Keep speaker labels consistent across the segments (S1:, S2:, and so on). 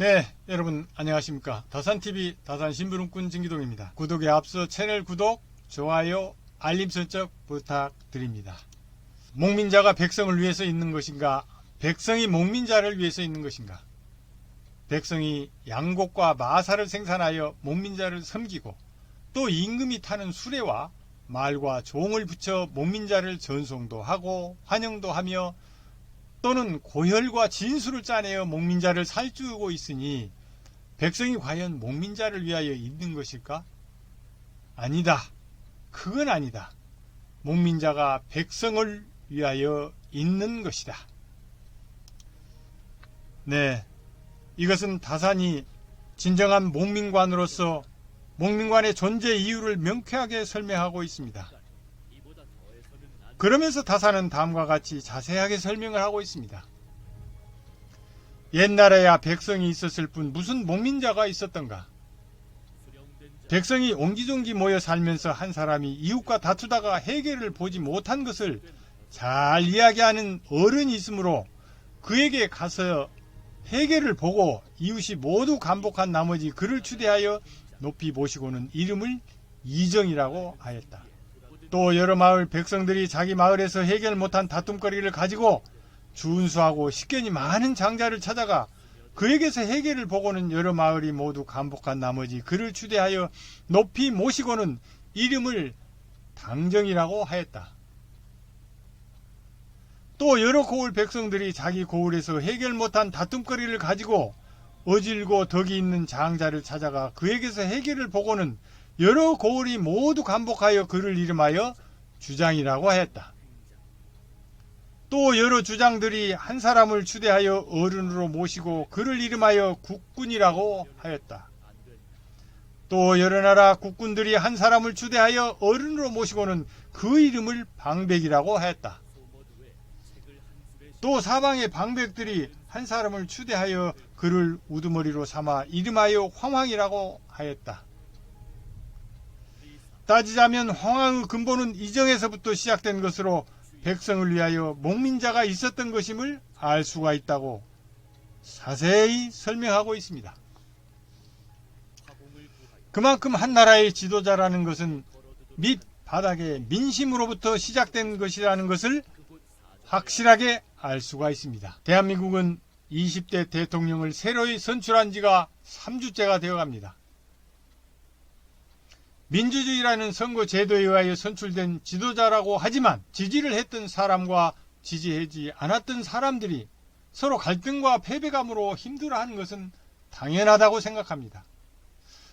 S1: 네, 여러분 안녕하십니까. 다산TV 다산신부름꾼 진기동입니다. 구독에 앞서 채널 구독, 좋아요, 알림 설정 부탁드립니다. 목민자가 백성을 위해서 있는 것인가? 백성이 목민자를 위해서 있는 것인가? 백성이 양곡과 마사를 생산하여 목민자를 섬기고 또 임금이 타는 수레와 말과 종을 붙여 목민자를 전송도 하고 환영도 하며 또는 고혈과 진수를 짜내어 목민자를 살주고 있으니 백성이 과연 목민자를 위하여 있는 것일까? 아니다. 그건 아니다. 목민자가 백성을 위하여 있는 것이다. 네, 이것은 다산이 진정한 목민관으로서 목민관의 존재 이유를 명쾌하게 설명하고 있습니다. 그러면서 다산은 다음과 같이 자세하게 설명을 하고 있습니다. 옛날에야 백성이 있었을 뿐 무슨 목민자가 있었던가? 백성이 옹기종기 모여 살면서 한 사람이 이웃과 다투다가 해결을 보지 못한 것을 잘 이야기하는 어른이 있으므로 그에게 가서 해결을 보고 이웃이 모두 감복한 나머지 그를 추대하여 높이 모시고는 이름을 이정이라고 하였다. 또 여러 마을 백성들이 자기 마을에서 해결 못한 다툼거리를 가지고 준수하고 식견이 많은 장자를 찾아가 그에게서 해결을 보고는 여러 마을이 모두 감복한 나머지 그를 추대하여 높이 모시고는 이름을 당정이라고 하였다. 또 여러 고을 백성들이 자기 고을에서 해결 못한 다툼거리를 가지고 어질고 덕이 있는 장자를 찾아가 그에게서 해결을 보고는 여러 고을이 모두 감복하여 그를 이름하여 주장이라고 하였다. 또 여러 주장들이 한 사람을 추대하여 어른으로 모시고 그를 이름하여 국군이라고 하였다. 또 여러 나라 국군들이 한 사람을 추대하여 어른으로 모시고는 그 이름을 방백이라고 하였다. 또 사방의 방백들이 한 사람을 추대하여 그를 우두머리로 삼아 이름하여 황황이라고 하였다. 따지자면 황황의 근본은 이정에서부터 시작된 것으로 백성을 위하여 목민자가 있었던 것임을 알 수가 있다고 자세히 설명하고 있습니다. 그만큼 한 나라의 지도자라는 것은 밑바닥의 민심으로부터 시작된 것이라는 것을 확실하게 알 수가 있습니다. 대한민국은 20대 대통령을 새로이 선출한 지가 3주째가 되어갑니다. 민주주의라는 선거 제도에 의하여 선출된 지도자라고 하지만 지지를 했던 사람과 지지하지 않았던 사람들이 서로 갈등과 패배감으로 힘들어하는 것은 당연하다고 생각합니다.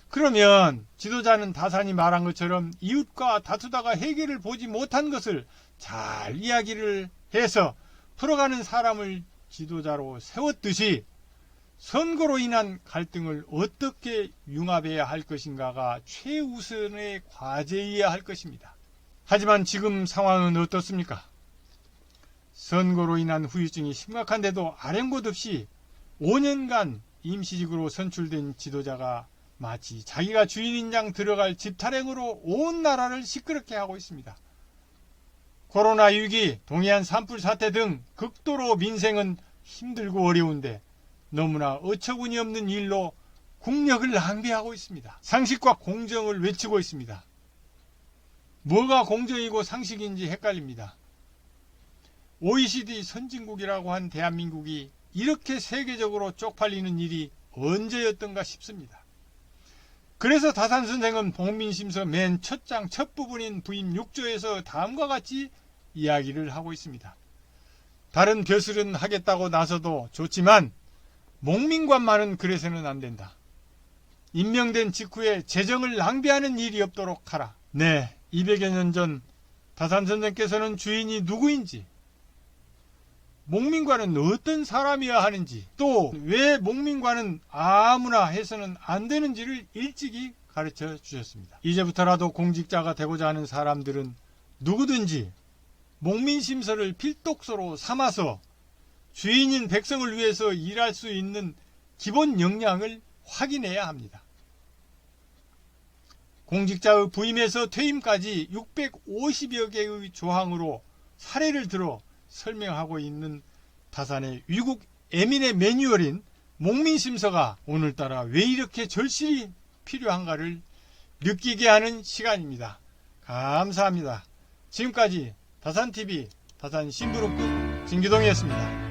S1: 그러면 지도자는 다산이 말한 것처럼 이웃과 다투다가 해결을 보지 못한 것을 잘 이야기를 해서 풀어가는 사람을 지도자로 세웠듯이 선거로 인한 갈등을 어떻게 융합해야 할 것인가가 최우선의 과제이어야 할 것입니다. 하지만 지금 상황은 어떻습니까? 선거로 인한 후유증이 심각한데도 아랭곳 없이 5년간 임시직으로 선출된 지도자가 마치 자기가 주인인 양 들어갈 집타령으로 온 나라를 시끄럽게 하고 있습니다. 코로나 위기, 동해안 산불 사태 등 극도로 민생은 힘들고 어려운데 너무나 어처구니 없는 일로 국력을 낭비하고 있습니다. 상식과 공정을 외치고 있습니다. 뭐가 공정이고 상식인지 헷갈립니다. OECD 선진국이라고 한 대한민국이 이렇게 세계적으로 쪽팔리는 일이 언제였던가 싶습니다. 그래서 다산 선생은 복민심서 맨 첫 장 첫 부분인 부임 6조에서 다음과 같이 이야기를 하고 있습니다. 다른 벼슬은 하겠다고 나서도 좋지만 목민관만은 그래서는 안 된다. 임명된 직후에 재정을 낭비하는 일이 없도록 하라. 네, 200여 년 전 다산 선생께서는 주인이 누구인지, 목민관은 어떤 사람이어야 하는지, 또 왜 목민관은 아무나 해서는 안 되는지를 일찍이 가르쳐 주셨습니다. 이제부터라도 공직자가 되고자 하는 사람들은 누구든지 목민심서를 필독서로 삼아서 주인인 백성을 위해서 일할 수 있는 기본 역량을 확인해야 합니다. 공직자의 부임에서 퇴임까지 650여 개의 조항으로 사례를 들어 설명하고 있는 다산의 위국 에민의 매뉴얼인 목민심서가 오늘따라 왜 이렇게 절실히 필요한가를 느끼게 하는 시간입니다. 감사합니다. 지금까지 다산TV 다산신부름꾼 진기동이었습니다.